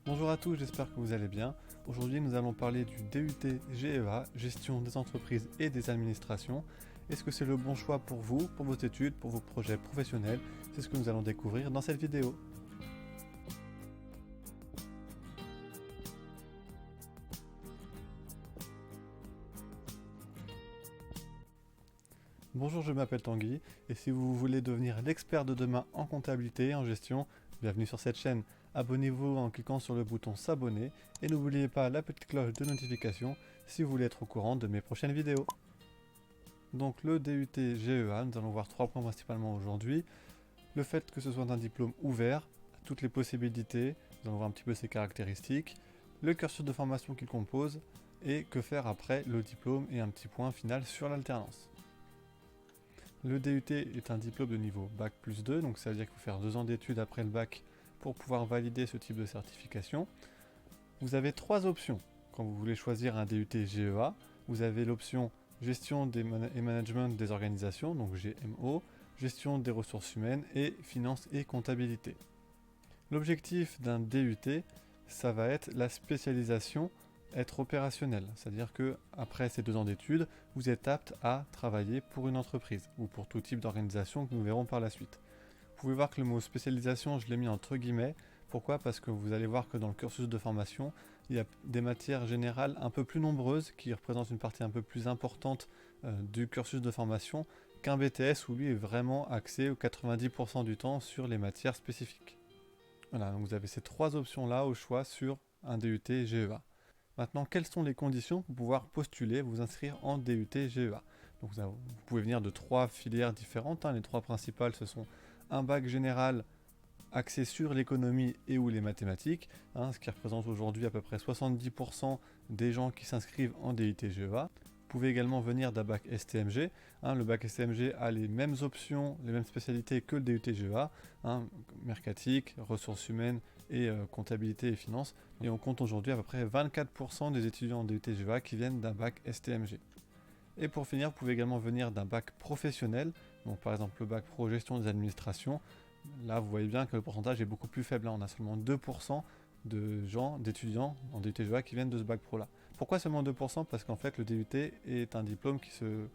Bonjour à tous, j'espère que vous allez bien. Aujourd'hui, nous allons parler du DUT GEA, Gestion des entreprises et des administrations. Est-ce que c'est le bon choix pour vous, pour vos études, pour vos projets professionnels? C'est ce que nous allons découvrir dans cette vidéo. Bonjour, je m'appelle Tanguy, et si vous voulez devenir l'expert de demain en comptabilité et en gestion, bienvenue sur cette chaîne. Abonnez-vous en cliquant sur le bouton s'abonner et n'oubliez pas la petite cloche de notification si vous voulez être au courant de mes prochaines vidéos. Donc le DUT GEA, nous allons voir 3 points principalement aujourd'hui. Le fait que ce soit un diplôme ouvert à toutes les possibilités, nous allons voir un petit peu ses caractéristiques, le cursus de formation qu'il compose et que faire après le diplôme et un petit point final sur l'alternance. Le DUT est un diplôme de niveau Bac plus 2, donc ça veut dire qu'il faut faire 2 ans d'études après le bac pour pouvoir valider ce type de certification. Vous avez 3 options quand vous voulez choisir un DUT GEA. Vous avez l'option Gestion et Management des organisations, donc GMO, Gestion des ressources humaines et Finance et comptabilité. L'objectif d'un DUT, ça va être la spécialisation, être opérationnel, c'est-à-dire que après ces 2 ans d'études, vous êtes apte à travailler pour une entreprise ou pour tout type d'organisation que nous verrons par la suite. Vous pouvez voir que le mot spécialisation, je l'ai mis entre guillemets. Pourquoi? Parce que vous allez voir que dans le cursus de formation, il y a des matières générales un peu plus nombreuses qui représentent une partie un peu plus importante du cursus de formation qu'un BTS où lui est vraiment axé aux 90% du temps sur les matières spécifiques. Voilà, donc vous avez ces 3 options-là au choix sur un DUT GEA. Maintenant, quelles sont les conditions pour pouvoir postuler, vous inscrire en DUT GEA? Donc vous pouvez venir de 3 filières différentes. Les 3 principales, ce sont un bac général axé sur l'économie et ou les mathématiques, ce qui représente aujourd'hui à peu près 70% des gens qui s'inscrivent en DUT GEA. Vous pouvez également venir d'un bac STMG. Le bac STMG a les mêmes options, les mêmes spécialités que le DUT GEA, mercatique, ressources humaines et comptabilité et finance. Et on compte aujourd'hui à peu près 24% des étudiants en DUT GEA qui viennent d'un bac STMG. Et pour finir, vous pouvez également venir d'un bac professionnel, donc par exemple le bac pro gestion des administrations. Là, vous voyez bien que le pourcentage est beaucoup plus faible. On a seulement 2% d'étudiants en DUT GEA qui viennent de ce bac pro là. Pourquoi seulement 2%? Parce qu'en fait le DUT est un diplôme qui se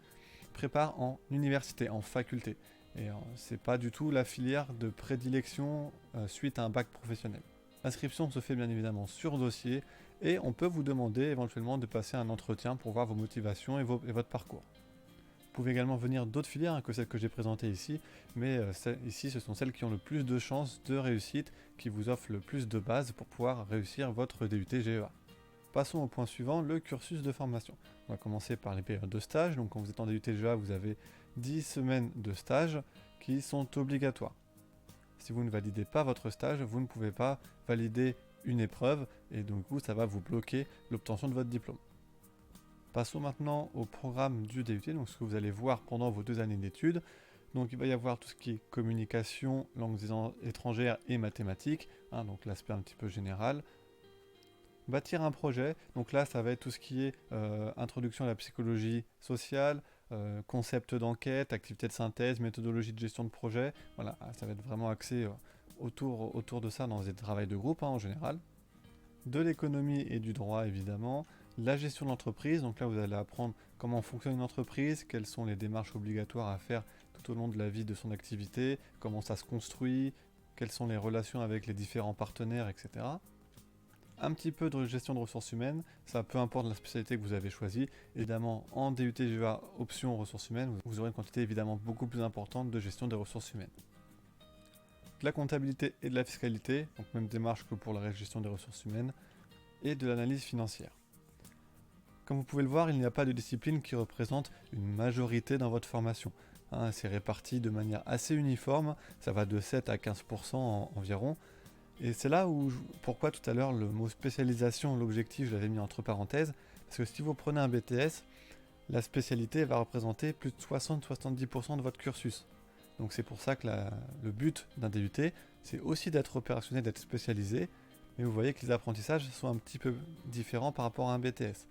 prépare en université, en faculté. Et c'est pas du tout la filière de prédilection suite à un bac professionnel. L'inscription se fait bien évidemment sur dossier et on peut vous demander éventuellement de passer un entretien pour voir vos motivations et votre parcours. Vous pouvez également venir d'autres filières que celles que j'ai présentées ici, mais ici ce sont celles qui ont le plus de chances de réussite, qui vous offrent le plus de bases pour pouvoir réussir votre DUT GEA. Passons au point suivant, le cursus de formation. On va commencer par les périodes de stage. Donc quand vous êtes en DUT GEA, vous avez 10 semaines de stage qui sont obligatoires. Si vous ne validez pas votre stage, vous ne pouvez pas valider une épreuve et donc ça va vous bloquer l'obtention de votre diplôme. Passons maintenant au programme du DUT, donc ce que vous allez voir pendant vos 2 années d'études. Donc il va y avoir tout ce qui est communication, langues étrangères et mathématiques, donc l'aspect un petit peu général. Bâtir un projet, donc là ça va être tout ce qui est introduction à la psychologie sociale, concept d'enquête, activité de synthèse, méthodologie de gestion de projet. Voilà, ça va être vraiment axé autour de ça dans des travails de groupe en général. De l'économie et du droit évidemment, la gestion de l'entreprise, donc là vous allez apprendre comment fonctionne une entreprise, quelles sont les démarches obligatoires à faire tout au long de la vie de son activité, comment ça se construit, quelles sont les relations avec les différents partenaires, etc. Un petit peu de gestion de ressources humaines, ça peu importe la spécialité que vous avez choisie. Évidemment, en DUT GEA option ressources humaines, vous aurez une quantité évidemment beaucoup plus importante de gestion des ressources humaines. De la comptabilité et de la fiscalité, donc même démarche que pour la gestion des ressources humaines, et de l'analyse financière. Comme vous pouvez le voir, il n'y a pas de discipline qui représente une majorité dans votre formation. C'est réparti de manière assez uniforme, ça va de 7 à 15% environ. Et c'est là où, pourquoi tout à l'heure le mot spécialisation, l'objectif, je l'avais mis entre parenthèses, parce que si vous prenez un BTS, la spécialité va représenter plus de 60-70% de votre cursus. Donc c'est pour ça que le but d'un DUT, c'est aussi d'être opérationnel, d'être spécialisé, mais vous voyez que les apprentissages sont un petit peu différents par rapport à un BTS.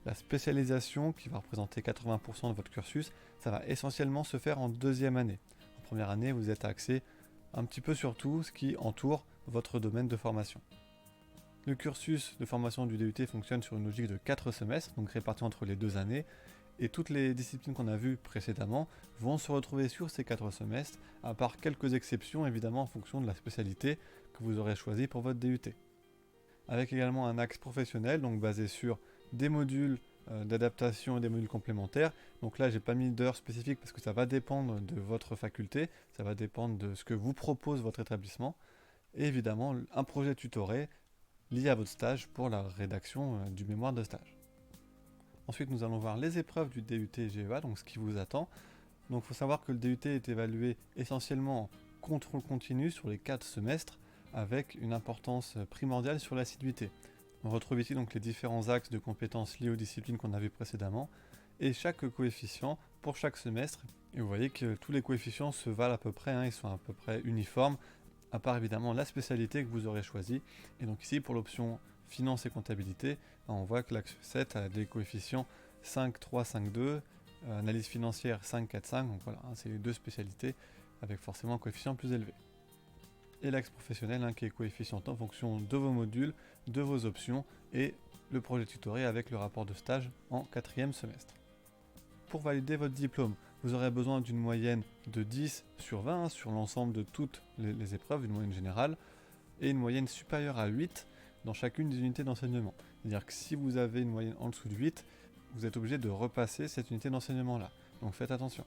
La spécialisation, qui va représenter 80% de votre cursus, ça va essentiellement se faire en 2e année. En première année, vous êtes axé un petit peu sur tout ce qui entoure votre domaine de formation. Le cursus de formation du DUT fonctionne sur une logique de 4 semestres, donc répartis entre les 2 années, et toutes les disciplines qu'on a vues précédemment vont se retrouver sur ces 4 semestres, à part quelques exceptions évidemment en fonction de la spécialité que vous aurez choisie pour votre DUT. Avec également un axe professionnel, donc basé sur des modules d'adaptation et des modules complémentaires. Donc là, j'ai pas mis d'heures spécifiques parce que ça va dépendre de votre faculté, ça va dépendre de ce que vous propose votre établissement. Et évidemment, un projet tutoré lié à votre stage pour la rédaction du mémoire de stage. Ensuite, nous allons voir les épreuves du DUT GEA, donc ce qui vous attend. Donc il faut savoir que le DUT est évalué essentiellement en contrôle continu sur les 4 semestres, avec une importance primordiale sur l'assiduité. On retrouve ici donc les différents axes de compétences liés aux disciplines qu'on a vues précédemment, et chaque coefficient pour chaque semestre. Et vous voyez que tous les coefficients se valent à peu près, ils sont à peu près uniformes, à part évidemment la spécialité que vous aurez choisie. Et donc ici, pour l'option finance et comptabilité, on voit que l'axe 7 a des coefficients 5, 3, 5, 2, analyse financière 5, 4, 5, donc voilà, c'est les deux spécialités avec forcément un coefficient plus élevé. Et l'axe professionnel qui est coefficient en fonction de vos modules, de vos options et le projet tutoré avec le rapport de stage en 4e semestre. Pour valider votre diplôme, vous aurez besoin d'une moyenne de 10 sur 20 sur l'ensemble de toutes les épreuves, une moyenne générale, et une moyenne supérieure à 8 dans chacune des unités d'enseignement. C'est-à-dire que si vous avez une moyenne en dessous de 8, vous êtes obligé de repasser cette unité d'enseignement-là. Donc faites attention.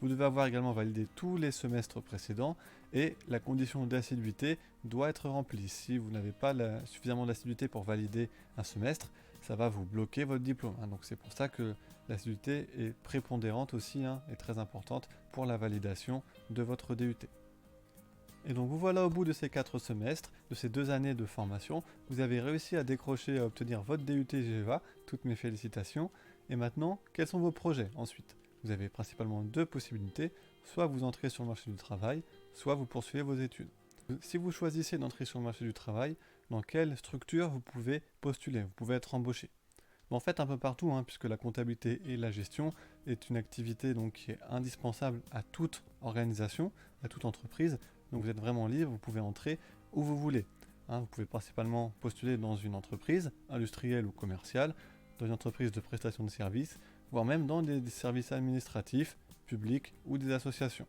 Vous devez avoir également validé tous les semestres précédents et la condition d'assiduité doit être remplie. Si vous n'avez pas suffisamment d'assiduité pour valider un semestre, ça va vous bloquer votre diplôme. Donc c'est pour ça que l'assiduité est prépondérante aussi et très importante pour la validation de votre DUT. Et donc vous voilà au bout de ces 4 semestres, de ces 2 années de formation, vous avez réussi à décrocher et à obtenir votre DUT GEA, toutes mes félicitations. Et maintenant, quels sont vos projets ensuite ? Vous avez principalement 2 possibilités, soit vous entrez sur le marché du travail, soit vous poursuivez vos études. Si vous choisissez d'entrer sur le marché du travail, dans quelle structure vous pouvez postuler, vous pouvez être embauché. En fait, un peu partout, puisque la comptabilité et la gestion est une activité qui est indispensable à toute organisation, à toute entreprise. Donc vous êtes vraiment libre, vous pouvez entrer où vous voulez. Vous pouvez principalement postuler dans une entreprise industrielle ou commerciale, dans une entreprise de prestation de services, voire même dans des services administratifs, publics ou des associations.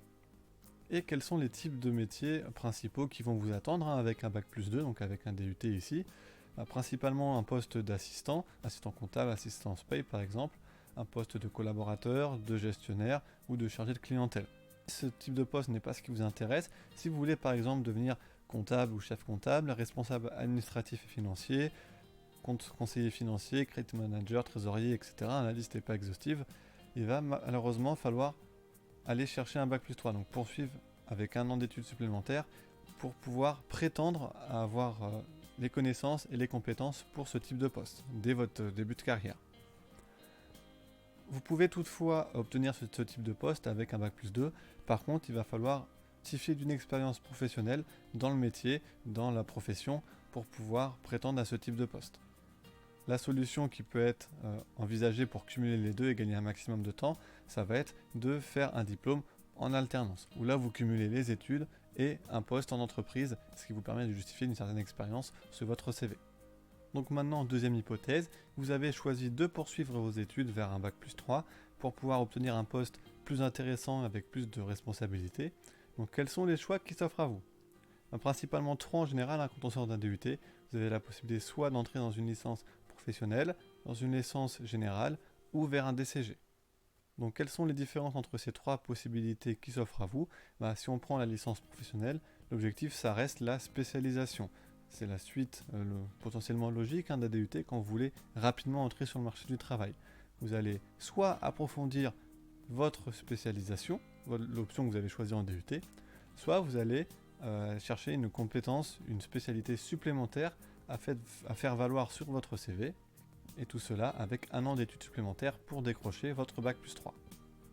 Et quels sont les types de métiers principaux qui vont vous attendre avec un Bac+2, donc avec un DUT ici. Principalement un poste d'assistant, assistant comptable, assistance paye par exemple, un poste de collaborateur, de gestionnaire ou de chargé de clientèle. Ce type de poste n'est pas ce qui vous intéresse. Si vous voulez par exemple devenir comptable ou chef comptable, responsable administratif et financier, conseiller financier, credit manager, trésorier, etc., la liste n'est pas exhaustive, il va malheureusement falloir aller chercher un Bac+3, donc poursuivre avec un an d'études supplémentaires pour pouvoir prétendre à avoir les connaissances et les compétences pour ce type de poste, dès votre début de carrière. Vous pouvez toutefois obtenir ce type de poste avec un Bac+2, par contre il va falloir justifier d'une expérience professionnelle dans le métier, dans la profession, pour pouvoir prétendre à ce type de poste. La solution qui peut être envisagée pour cumuler les deux et gagner un maximum de temps, ça va être de faire un diplôme en alternance, où là vous cumulez les études et un poste en entreprise, ce qui vous permet de justifier une certaine expérience sur votre CV. Donc maintenant, deuxième hypothèse, vous avez choisi de poursuivre vos études vers un Bac+3 pour pouvoir obtenir un poste plus intéressant avec plus de responsabilités. Donc quels sont les choix qui s'offrent à vous ? Principalement 3 en général, quand on sort d'un DUT, vous avez la possibilité soit d'entrer dans une licence professionnelle, dans une licence générale ou vers un DCG. Donc quelles sont les différences entre ces 3 possibilités qui s'offrent à vous ? Si on prend la licence professionnelle, l'objectif ça reste la spécialisation. C'est la suite potentiellement logique d'un DUT quand vous voulez rapidement entrer sur le marché du travail. Vous allez soit approfondir votre spécialisation, l'option que vous avez choisie en DUT, soit vous allez chercher une compétence, une spécialité supplémentaire à faire valoir sur votre CV, et tout cela avec un an d'études supplémentaires pour décrocher votre Bac+3.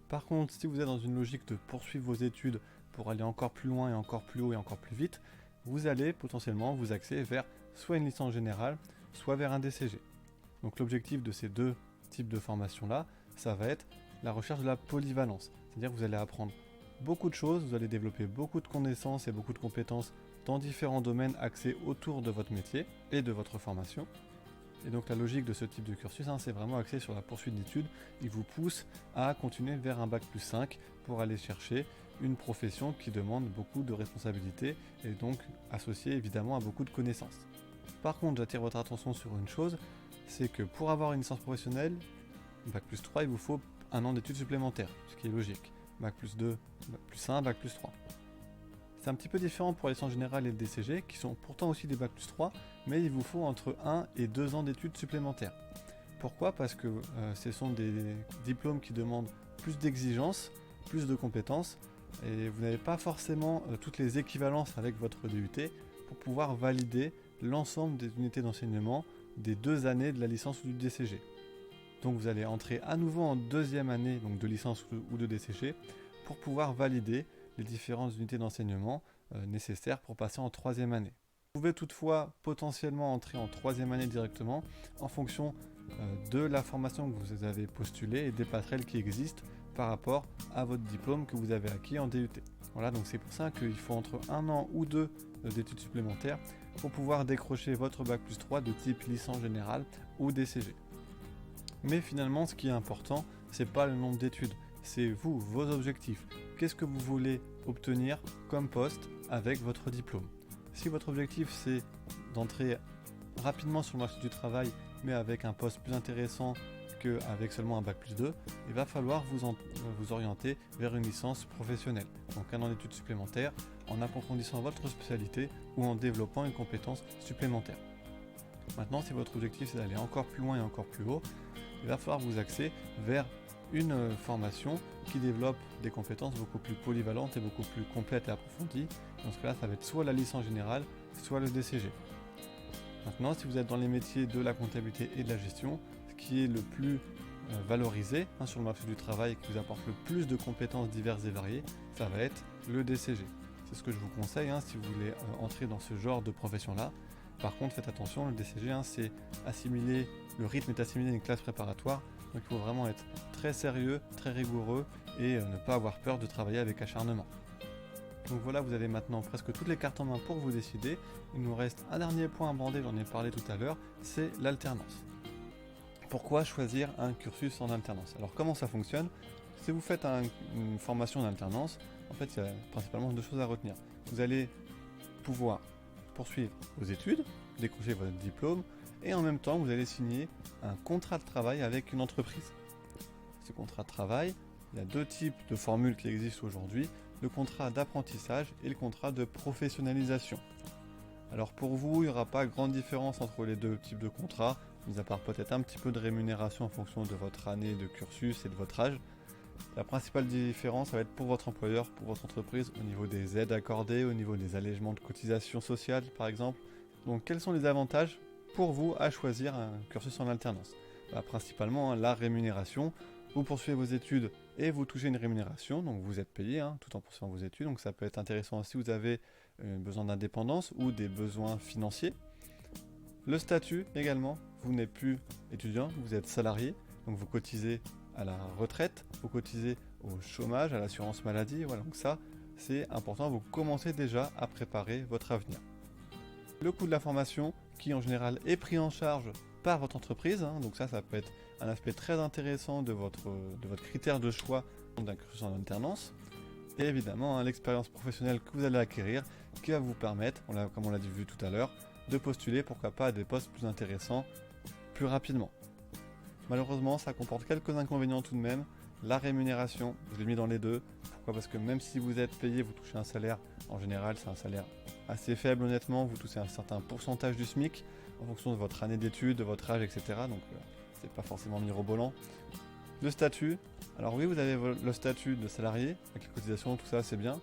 Par contre, si vous êtes dans une logique de poursuivre vos études pour aller encore plus loin et encore plus haut et encore plus vite, vous allez potentiellement vous axer vers soit une licence générale, soit vers un DCG. Donc l'objectif de ces 2 types de formations-là, ça va être la recherche de la polyvalence. C'est-à-dire que vous allez apprendre beaucoup de choses, vous allez développer beaucoup de connaissances et beaucoup de compétences dans différents domaines axés autour de votre métier et de votre formation. Et donc la logique de ce type de cursus, c'est vraiment axé sur la poursuite d'études. Il vous pousse à continuer vers un bac+5 pour aller chercher une profession qui demande beaucoup de responsabilités et donc associée évidemment à beaucoup de connaissances. Par contre, j'attire votre attention sur une chose, c'est que pour avoir une licence professionnelle, bac+3, il vous faut un an d'études supplémentaires, ce qui est logique. bac+2, bac+1, bac+3. C'est un petit peu différent pour la licence générale et le DCG, qui sont pourtant aussi des bac+3, mais il vous faut entre 1 et 2 ans d'études supplémentaires. Pourquoi ? Parce que ce sont des diplômes qui demandent plus d'exigences, plus de compétences, et vous n'avez pas forcément toutes les équivalences avec votre DUT pour pouvoir valider l'ensemble des unités d'enseignement des 2 années de la licence ou du DCG. Donc vous allez entrer à nouveau en deuxième année donc de licence ou de DCG pour pouvoir valider les différentes unités d'enseignement nécessaires pour passer en troisième année. Vous pouvez toutefois potentiellement entrer en troisième année directement en fonction de la formation que vous avez postulée et des passerelles qui existent par rapport à votre diplôme que vous avez acquis en DUT. Voilà, donc c'est pour ça qu'il faut entre 1 an ou 2 d'études supplémentaires pour pouvoir décrocher votre bac+3 de type licence générale ou DCG. Mais finalement, ce qui est important, c'est pas le nombre d'études, c'est vous, vos objectifs. Qu'est-ce que vous voulez obtenir comme poste avec votre diplôme ? Si votre objectif c'est d'entrer rapidement sur le marché du travail, mais avec un poste plus intéressant qu'avec seulement un bac+2, il va falloir vous orienter vers une licence professionnelle. Donc un an d'études supplémentaires en approfondissant votre spécialité ou en développant une compétence supplémentaire. Maintenant, si votre objectif c'est d'aller encore plus loin et encore plus haut, il va falloir vous axer vers une formation qui développe des compétences beaucoup plus polyvalentes et beaucoup plus complètes et approfondies. Dans ce cas-là, ça va être soit la licence générale, soit le DCG. Maintenant, si vous êtes dans les métiers de la comptabilité et de la gestion, ce qui est le plus valorisé sur le marché du travail et qui vous apporte le plus de compétences diverses et variées, ça va être le DCG. C'est ce que je vous conseille si vous voulez entrer dans ce genre de profession-là. Par contre, faites attention, le DCG, c'est assimilé, le rythme est assimilé à une classe préparatoire, donc il faut vraiment être très sérieux, très rigoureux et ne pas avoir peur de travailler avec acharnement. Donc voilà, vous avez maintenant presque toutes les cartes en main pour vous décider. Il nous reste un dernier point à aborder, j'en ai parlé tout à l'heure, c'est l'alternance. Pourquoi choisir un cursus en alternance ? Alors comment ça fonctionne ? Si vous faites une formation en alternance, en fait il y a principalement 2 choses à retenir. Vous allez pouvoir poursuivre vos études, décrocher votre diplôme, et en même temps vous allez signer un contrat de travail avec une entreprise. Ce contrat de travail, il y a 2 types de formules qui existent aujourd'hui, le contrat d'apprentissage et le contrat de professionnalisation. Alors pour vous, il n'y aura pas grande différence entre les 2 types de contrats, mis à part peut-être un petit peu de rémunération en fonction de votre année de cursus et de votre âge. La principale différence, ça va être pour votre employeur, pour votre entreprise, au niveau des aides accordées, au niveau des allègements de cotisations sociales par exemple. Donc quels sont les avantages pour vous à choisir un cursus en alternance ? Principalement la rémunération. Vous poursuivez vos études et vous touchez une rémunération, donc vous êtes payé tout en poursuivant vos études, donc ça peut être intéressant si vous avez besoin d'indépendance ou des besoins financiers. Le statut également, vous n'êtes plus étudiant, vous êtes salarié, donc vous cotisez à la retraite, vous cotisez au chômage, à l'assurance maladie, voilà, donc ça c'est important, vous commencez déjà à préparer votre avenir. Le coût de la formation qui en général est pris en charge par votre entreprise, donc ça peut être un aspect très intéressant de votre critère de choix d'un cursus en alternance. Et évidemment, l'expérience professionnelle que vous allez acquérir qui va vous permettre, comme on l'a vu tout à l'heure, de postuler pourquoi pas à des postes plus intéressants plus rapidement. Malheureusement, ça comporte quelques inconvénients tout de même. La rémunération, je l'ai mis dans les 2. Pourquoi ? Parce que même si vous êtes payé, vous touchez un salaire, en général c'est un salaire assez faible honnêtement, vous touchez un certain pourcentage du SMIC en fonction de votre année d'études, de votre âge, etc. Donc c'est pas forcément mirobolant. Le statut, alors oui vous avez le statut de salarié, avec les cotisations, tout ça c'est bien.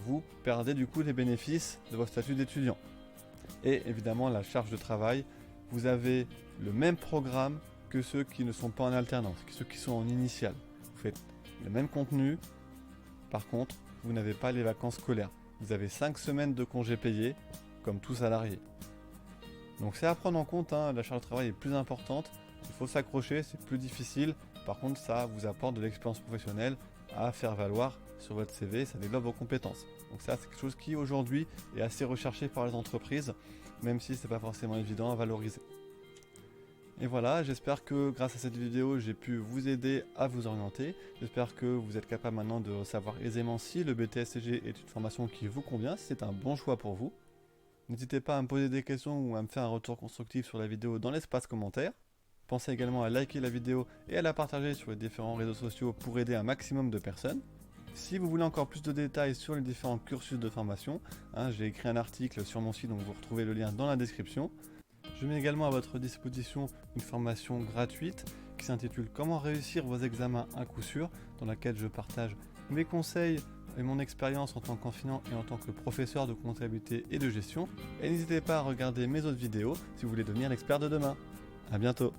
Vous perdez du coup les bénéfices de votre statut d'étudiant. Et évidemment la charge de travail, vous avez le même programme que ceux qui ne sont pas en alternance, que ceux qui sont en initiale. Vous faites le même contenu, par contre vous n'avez pas les vacances scolaires. Vous avez 5 semaines de congés payés, comme tout salarié. Donc c'est à prendre en compte, la charge de travail est plus importante, il faut s'accrocher, c'est plus difficile. Par contre ça vous apporte de l'expérience professionnelle à faire valoir sur votre CV, ça développe vos compétences. Donc ça, c'est quelque chose qui aujourd'hui est assez recherché par les entreprises, même si c'est pas forcément évident à valoriser. Et voilà, j'espère que grâce à cette vidéo, j'ai pu vous aider à vous orienter. J'espère que vous êtes capable maintenant de savoir aisément si le BTS-CG est une formation qui vous convient, si c'est un bon choix pour vous. N'hésitez pas à me poser des questions ou à me faire un retour constructif sur la vidéo dans l'espace commentaire. Pensez également à liker la vidéo et à la partager sur les différents réseaux sociaux pour aider un maximum de personnes. Si vous voulez encore plus de détails sur les différents cursus de formation, j'ai écrit un article sur mon site, donc vous retrouvez le lien dans la description. Je mets également à votre disposition une formation gratuite qui s'intitule Comment réussir vos examens à coup sûr, dans laquelle je partage mes conseils et mon expérience en tant qu'enseignant et en tant que professeur de comptabilité et de gestion. Et n'hésitez pas à regarder mes autres vidéos si vous voulez devenir l'expert de demain. A bientôt.